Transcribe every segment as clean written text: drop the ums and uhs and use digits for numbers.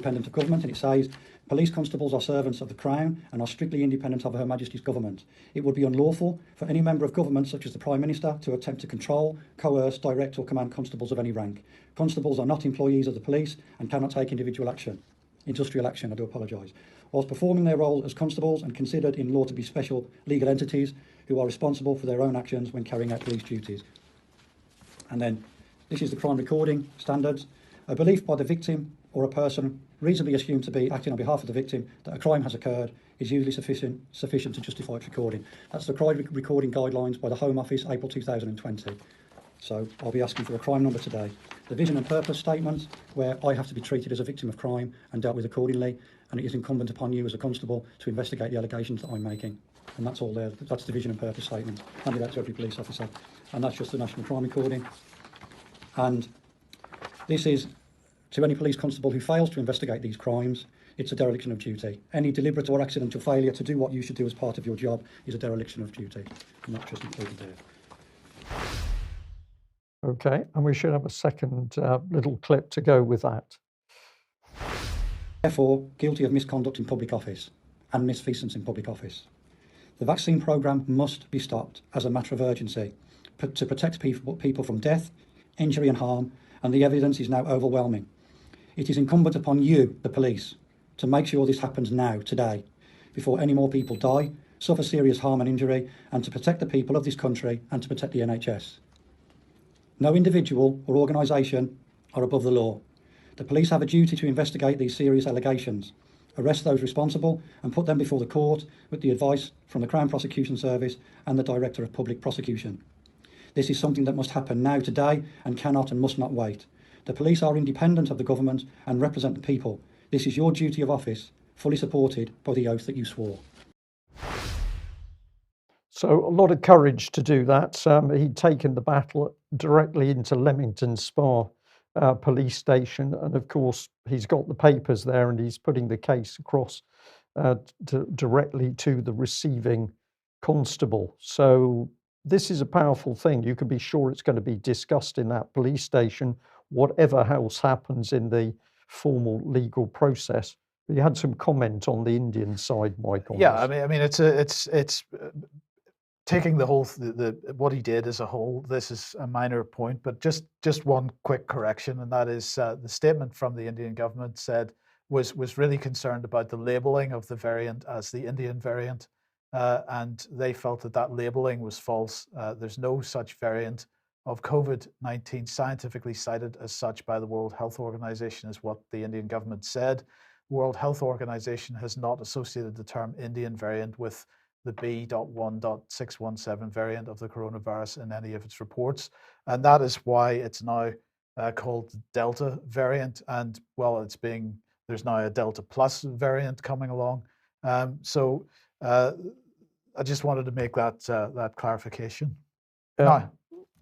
independent of government, and it says, police constables are servants of the Crown and are strictly independent of Her Majesty's government. It would be unlawful for any member of government, such as the Prime Minister, to attempt to control, coerce, direct or command constables of any rank. Constables are not employees of the police and cannot take industrial action, I do apologise, whilst performing their role as constables and considered in law to be special legal entities who are responsible for their own actions when carrying out police duties. And then, this is the crime recording standards. A belief by the victim or a person reasonably assumed to be acting on behalf of the victim that a crime has occurred is usually sufficient to justify its recording. That's the crime recording guidelines by the Home Office, April 2020. So I'll be asking for a crime number today. The vision and purpose statement, where I have to be treated as a victim of crime and dealt with accordingly, and it is incumbent upon you as a constable to investigate the allegations that I'm making. And that's all there. That's the vision and purpose statement, handed out to every police officer. And that's just the national crime recording. And this is to any police constable who fails to investigate these crimes. It's a dereliction of duty. Any deliberate or accidental failure to do what you should do as part of your job is a dereliction of duty, and that's just included there. Okay, and we should have a second little clip to go with that. Therefore, guilty of misconduct in public office and misfeasance in public office. The vaccine programme must be stopped as a matter of urgency to protect people from death, injury and harm, and the evidence is now overwhelming. It is incumbent upon you, the police, to make sure this happens now, today, before any more people die, suffer serious harm and injury, and to protect the people of this country and to protect the NHS. No individual or organisation are above the law. The police have a duty to investigate these serious allegations, arrest those responsible and put them before the court with the advice from the Crown Prosecution Service and the Director of Public Prosecution. This is something that must happen now, today, and cannot and must not wait. The police are independent of the government and represent the people. This is your duty of office, fully supported by the oath that you swore. So a lot of courage to do that. He'd taken the battle directly into Leamington Spa police station, and of course he's got the papers there, and he's putting the case across directly to the receiving constable. So this is a powerful thing. You can be sure it's going to be discussed in that police station, whatever else happens in the formal legal process. You had some comment on the Indian side, Mike. Yeah, I mean, it's taking the whole what he did as a whole. This is a minor point, but just one quick correction, and that is the statement from the Indian government said was really concerned about the labeling of the variant as the Indian variant, and they felt that labeling was false. There's no such variant of COVID-19 scientifically cited as such by the World Health Organization, is what the Indian government said. The World Health Organization has not associated the term Indian variant with the B.1.617 variant of the coronavirus in any of its reports. And that is why it's now called Delta variant. And well, there's now a Delta Plus variant coming along. So I just wanted to make that clarification. Now,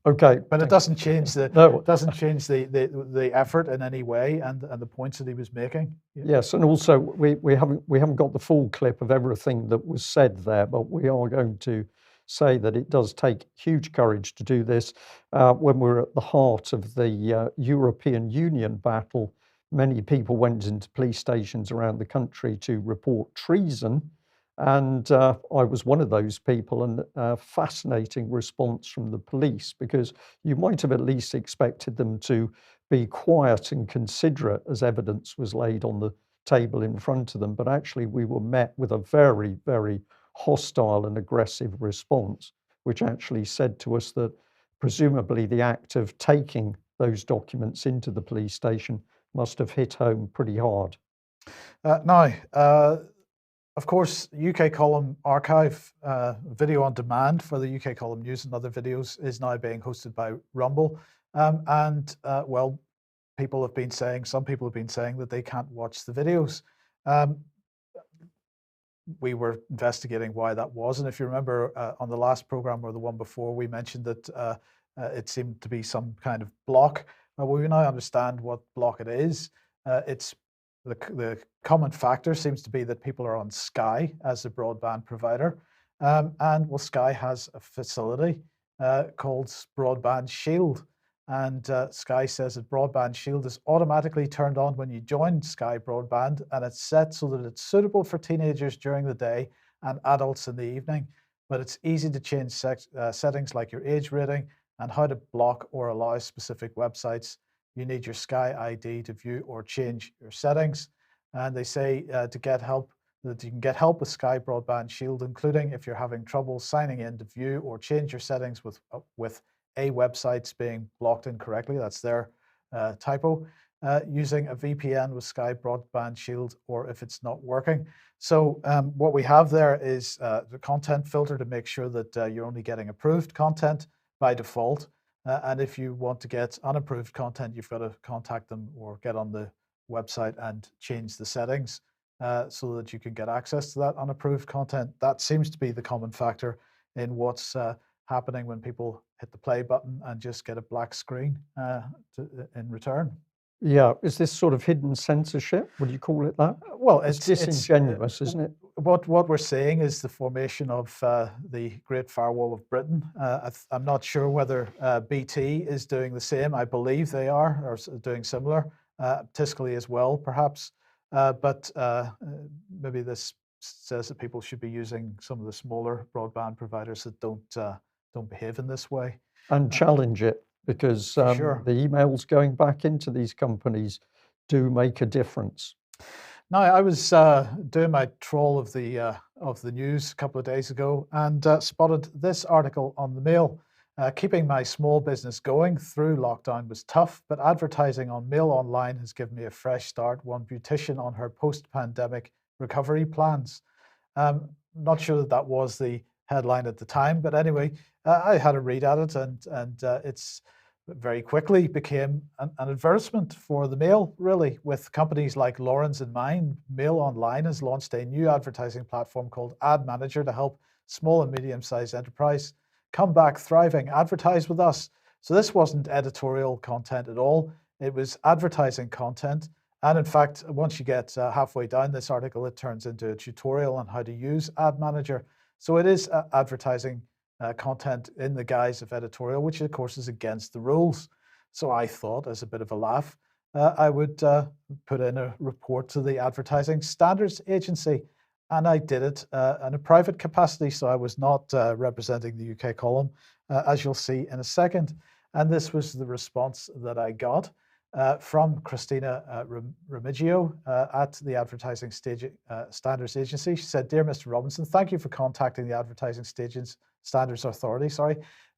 okay, but it doesn't change the effort in any way and the points that he was making. Yes, and also we haven't got the full clip of everything that was said there, but we are going to say that it does take huge courage to do this. When we're at the heart of the European Union battle, many people went into police stations around the country to report treason. And I was one of those people, and a fascinating response from the police, because you might have at least expected them to be quiet and considerate as evidence was laid on the table in front of them. But actually we were met with a very, very hostile and aggressive response, which actually said to us that presumably the act of taking those documents into the police station must have hit home pretty hard. Of course, UK Column Archive, video on demand for the UK Column News and other videos is now being hosted by Rumble. Well, some people have been saying that they can't watch the videos. We were investigating why that was. And if you remember on the last program or the one before, we mentioned that it seemed to be some kind of block. We now understand what block it is. It's the common factor seems to be that people are on Sky as a broadband provider. Well, Sky has a facility called Broadband Shield. And Sky says that Broadband Shield is automatically turned on when you join Sky Broadband, and it's set so that it's suitable for teenagers during the day and adults in the evening. But it's easy to change settings like your age rating and how to block or allow specific websites. You need your Sky ID to view or change your settings. And they say to get help, that you can get help with Sky Broadband Shield, including if you're having trouble signing in to view or change your settings with a website's being blocked incorrectly. That's their typo. Using a VPN with Sky Broadband Shield, or if it's not working. So what we have there is the content filter to make sure that you're only getting approved content by default. And if you want to get unapproved content, you've got to contact them or get on the website and change the settings so that you can get access to that unapproved content. That seems to be the common factor in what's happening when people hit the play button and just get a black screen in return. Yeah, is this sort of hidden censorship? Would you call it that? Well, it's disingenuous, isn't it? What we're seeing is the formation of the Great Firewall of Britain. I'm not sure whether BT is doing the same. I believe they are, or doing similar. Tiscali as well, perhaps. But maybe this says that people should be using some of the smaller broadband providers that don't behave in this way. And challenge it, because sure. the emails going back into these companies do make a difference. Now, I was doing my trawl of the news a couple of days ago and spotted this article on the Mail. Keeping my small business going through lockdown was tough, but advertising on Mail Online has given me a fresh start. One beautician on her post-pandemic recovery plans. Not sure that was the headline at the time, but anyway, I had a read at it, and it's very quickly became an advertisement for the Mail, really, with companies like Lawrence in mind. Mail Online has launched a new advertising platform called Ad Manager to help small and medium-sized enterprise come back thriving. Advertise with us. So this wasn't editorial content at all. It was advertising content. And in fact, once you get halfway down this article, it turns into a tutorial on how to use Ad Manager. So it is advertising content in the guise of editorial, which of course is against the rules. So I thought, as a bit of a laugh, I would put in a report to the Advertising Standards Agency. And I did it in a private capacity, so I was not representing the UK column, as you'll see in a second. And this was the response that I got from Christina Remigio at the Advertising Standards Agency. She said, "Dear Mr. Robinson, thank you for contacting the Advertising Standards Authority.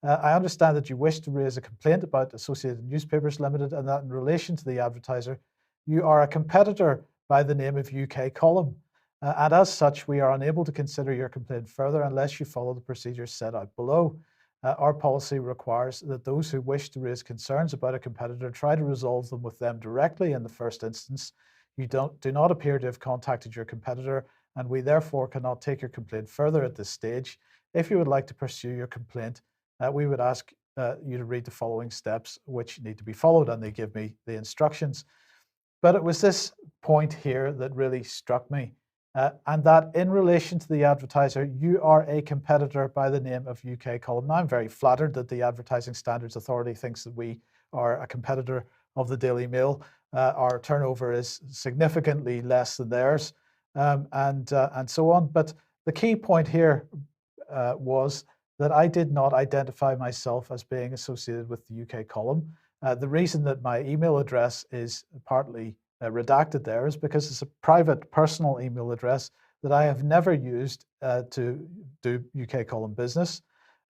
I understand that you wish to raise a complaint about Associated Newspapers Limited, and that in relation to the advertiser, you are a competitor by the name of UK Column. And as such, we are unable to consider your complaint further unless you follow the procedures set out below. Our policy requires that those who wish to raise concerns about a competitor try to resolve them with them directly in the first instance. You do not appear to have contacted your competitor, and we therefore cannot take your complaint further at this stage. If you would like to pursue your complaint, we would ask you to read the following steps which need to be followed," and they give me the instructions. But it was this point here that really struck me. And that in relation to the advertiser, you are a competitor by the name of UK Column. Now, I'm very flattered that the Advertising Standards Authority thinks that we are a competitor of the Daily Mail. Our turnover is significantly less than theirs, and so on. But the key point here was that I did not identify myself as being associated with the UK Column. The reason that my email address is partly redacted there is because it's a private personal email address that I have never used to do UK Column business.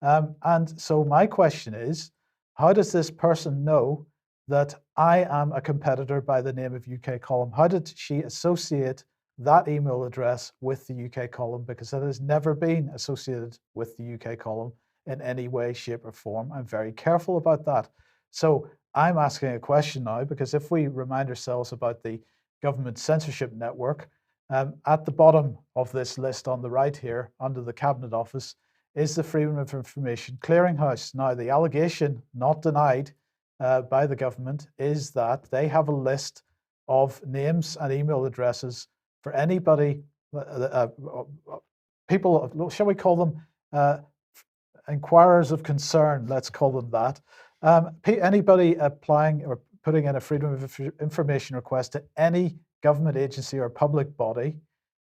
And so my question is, how does this person know that I am a competitor by the name of UK Column? How did she associate that email address with the UK Column? Because that has never been associated with the UK Column in any way, shape, or form. I'm very careful about that. So I'm asking a question now, because if we remind ourselves about the government censorship network, at the bottom of this list on the right here, under the Cabinet Office, is the Freedom of Information Clearinghouse. Now, the allegation, not denied by the government, is that they have a list of names and email addresses for anybody, people, shall we call them inquirers of concern, let's call them that, Anybody applying or putting in a Freedom of Information request to any government agency or public body,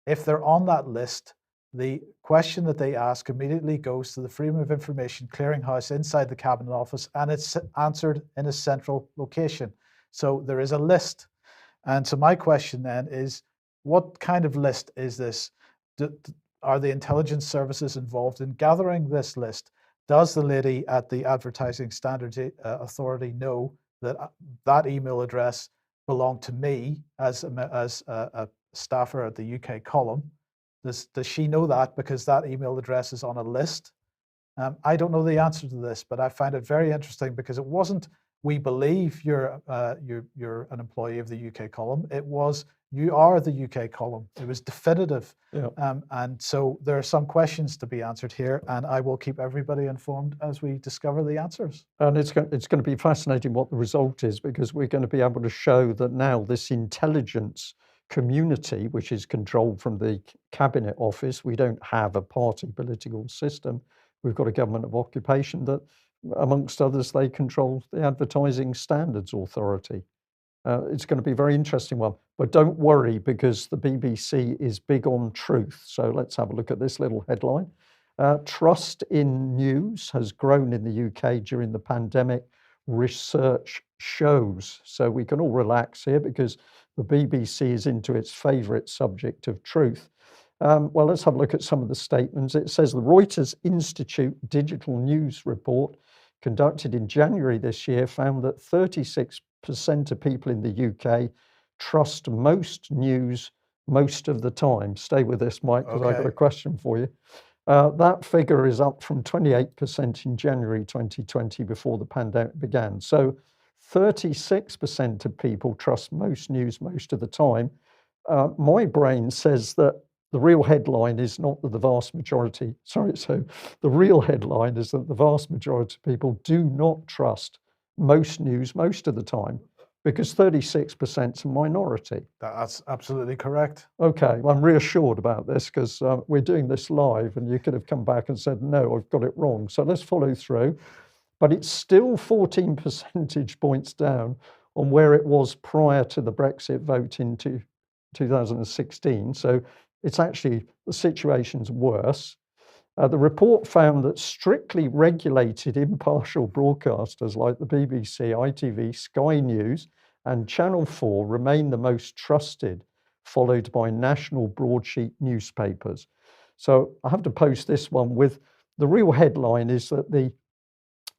if they're on that list, the question that they ask immediately goes to the Freedom of Information Clearinghouse inside the Cabinet Office, and it's answered in a central location. So there is a list. And so my question then is, what kind of list is this? Are the intelligence services involved in gathering this list? Does the lady at the Advertising Standards Authority know that that email address belonged to me as a staffer at the UK column? Does she know that because that email address is on a list? I don't know the answer to this, but I find it very interesting because it wasn't, we believe you're an employee of the UK column. It was, you are the UK column. It was definitive. Yeah. And so there are some questions to be answered here, and I will keep everybody informed as we discover the answers. And it's going to be fascinating what the result is, because we're going to be able to show that now this intelligence community, which is controlled from the Cabinet Office, we don't have a party political system. We've got a government of occupation that, amongst others, they control the Advertising Standards Authority. It's going to be a very interesting one, but don't worry, because the BBC is big on truth. So let's have a look at this little headline. Trust in news has grown in the UK during the pandemic, research shows. So we can all relax here, because the BBC is into its favourite subject of truth. Well, let's have a look at some of the statements. It says the Reuters Institute Digital News Report conducted in January this year found that 36% of people in the UK trust most news most of the time. Stay with this, Mike, because I've got a question for you. That figure is up from 28% in January 2020, before the pandemic began. So 36% of people trust most news most of the time. My brain says that the real headline is not that the vast majority, so the real headline is that the vast majority of people do not trust most news most of the time, because 36% is a minority. That's absolutely correct. Okay, well, I'm reassured about this, because we're doing this live, and you could have come back and said, no, I've got it wrong. So let's follow through. But it's still 14 percentage points down on where it was prior to the Brexit vote in 2016. So it's actually, the situation's worse. The report found that strictly regulated impartial broadcasters like the BBC, ITV, Sky News and Channel 4 remain the most trusted, followed by national broadsheet newspapers. So I have to post this one with, the real headline is that the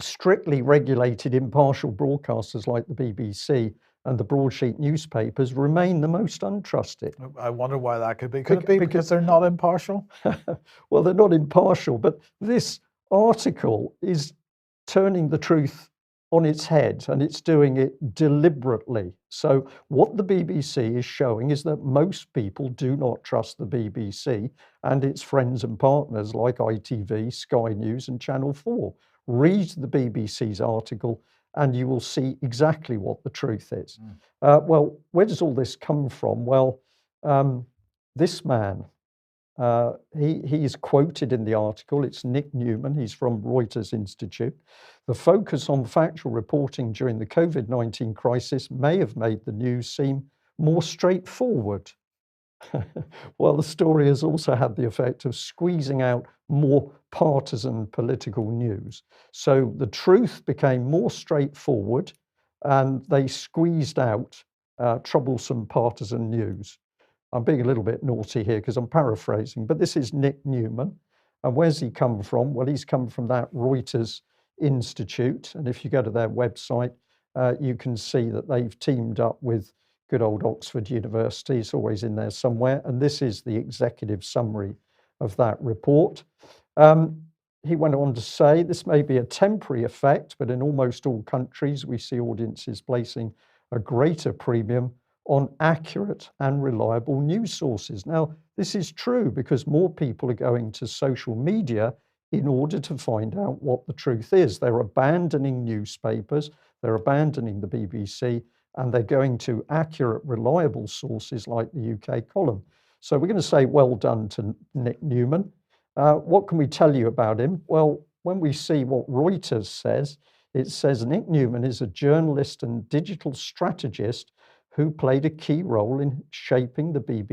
strictly regulated impartial broadcasters like the BBC and the broadsheet newspapers remain the most untrusted. I wonder why that could be. Could it be because they're not impartial? Well, they're not impartial, but this article is turning the truth on its head, and it's doing it deliberately. So what the BBC is showing is that most people do not trust the BBC and its friends and partners like ITV, Sky News and Channel 4. Read the BBC's article and you will see exactly what the truth is. Well, where does all this come from? Well, this man, he is quoted in the article. It's Nick Newman. He's from Reuters Institute. The focus on factual reporting during the COVID-19 crisis may have made the news seem more straightforward. Well, the story has also had the effect of squeezing out more partisan political news. So the truth became more straightforward, and they squeezed out troublesome partisan news. I'm being a little bit naughty here because I'm paraphrasing, but this is Nick Newman. And where's he come from? Well, he's come from that Reuters Institute. And if you go to their website, you can see that they've teamed up with good old Oxford University. It's always in there somewhere. And this is the executive summary of that report. He went on to say, this may be a temporary effect, but in almost all countries, we see audiences placing a greater premium on accurate and reliable news sources. Now, this is true because more people are going to social media in order to find out what the truth is. They're abandoning newspapers, they're abandoning the BBC, and they're going to accurate, reliable sources like the UK column. So we're going to say well done to Nick Newman. What can we tell you about him? Well, when we see what Reuters says, it says Nick Newman is a journalist and digital strategist who played a key role in shaping the BBC